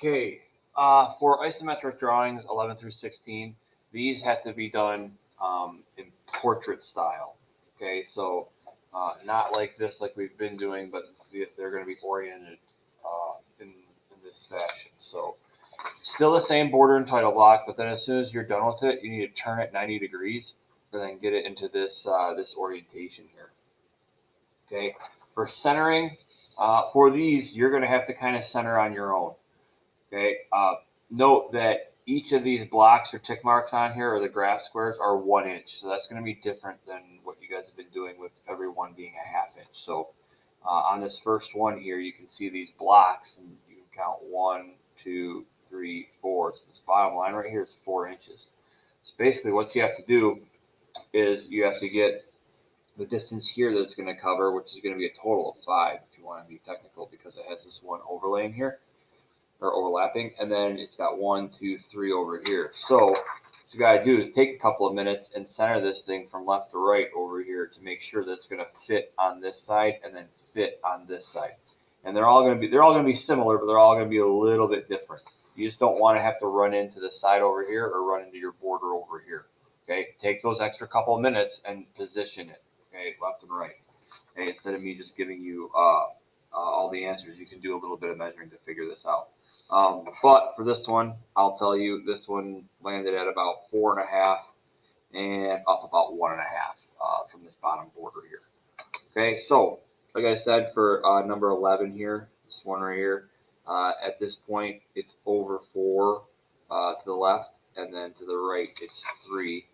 Okay, for isometric drawings 11 through 16, these have to be done in portrait style. Okay, so not like this, like we've been doing, but they're going to be oriented in this fashion. So still the same border and title block, but then as soon as you're done with it, you need to turn it 90 degrees and then get it into this orientation here. Okay, for centering, for these, you're going to have to kind of center on your own. Okay. Note that each of these blocks or tick marks on here, or the graph squares, are 1 inch. So that's going to be different than what you guys have been doing with every one being a half inch. So on this first one here, you can see these blocks, and you can count 1, 2, 3, 4. So this bottom line right here is 4 inches. So basically, what you have to do is you have to get the distance here that it's going to cover, which is going to be a total of 5 if you want to be technical, because it has this one overlay in here, or overlapping, and then it's got 1, 2, 3 over here. So what you gotta do is take a couple of minutes and center this thing from left to right over here to make sure that it's gonna fit on this side and then fit on this side. And they're all gonna be similar, but they're all gonna be a little bit different. You just don't want to have to run into the side over here or run into your border over here. Okay, take those extra couple of minutes and position it. Okay, left and right. Okay, instead of me just giving you all the answers, you can do a little bit of measuring to figure this out. But for this one, I'll tell you, this one landed at about 4.5 and up about 1.5 from this bottom border here. Okay, so like I said, for number 11 here, this one right here, at this point, it's over 4 to the left, and then to the right, it's 3.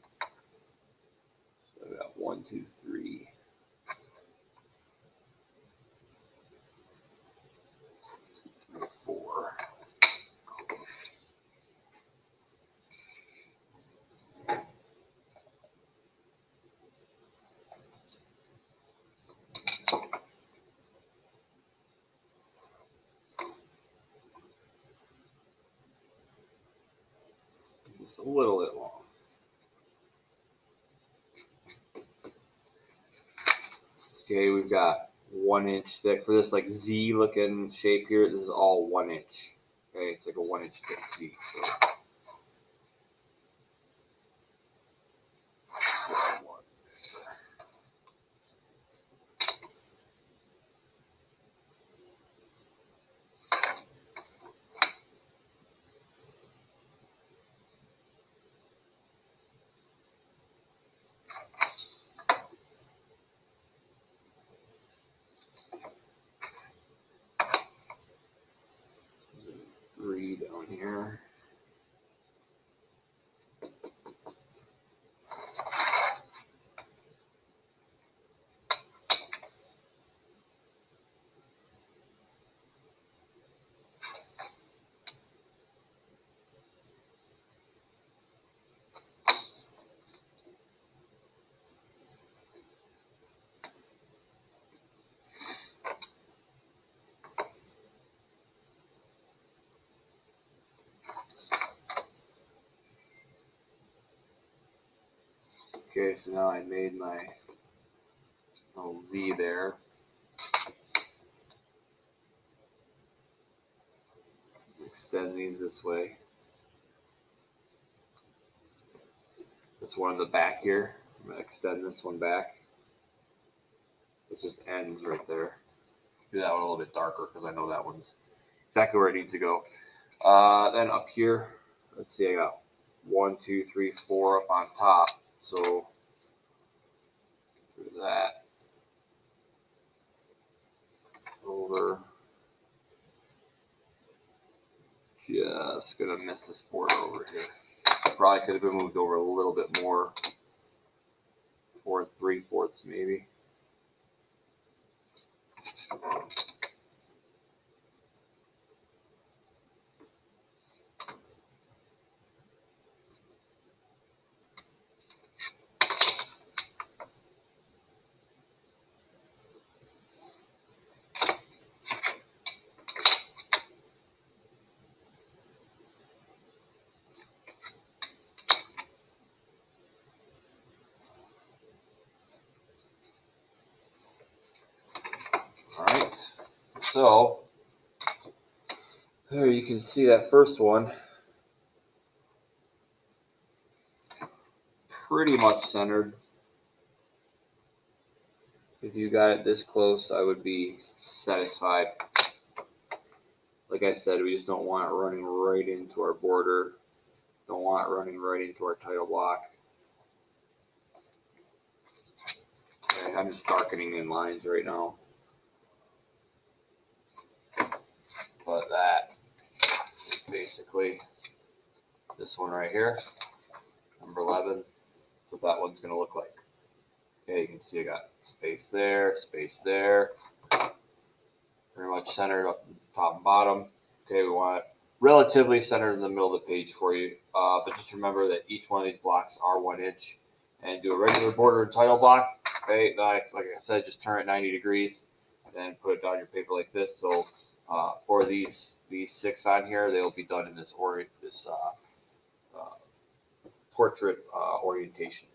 So I got 1, 2, 3. Just a little bit long. Okay, we've got 1 inch thick for this like Z looking shape here. This is all 1 inch. Okay, it's like a 1 inch thick Z. So. Down here. Okay, so now I made my little Z there. Extend these this way. This one in the back here, I'm going to extend this one back. It just ends right there. Do that one a little bit darker because I know that one's exactly where it needs to go. Then up here, let's see, I got 1, 2, 3, 4 up on top. So do that. Over. Just gonna miss this border over here. Probably could have been moved over a little bit more. 4 3/4 maybe. All right. So There you can see that first one. Pretty much centered. If you got it this close, I would be satisfied. Like I said, we just don't want it running right into our border. Don't want it running right into our title block. Okay, I'm just darkening in lines right now. But that is basically this one right here, number 11. That's what that one's going to look like. Okay, you can see I got space there, pretty much centered up top and bottom. Okay, we want it relatively centered in the middle of the page for you. But just remember that each one of these blocks are 1 inch. And do a regular border and title block. Okay, like I said, just turn it 90 degrees and then put it down your paper like this. So for these 6 on here, they'll be done in this portrait orientation.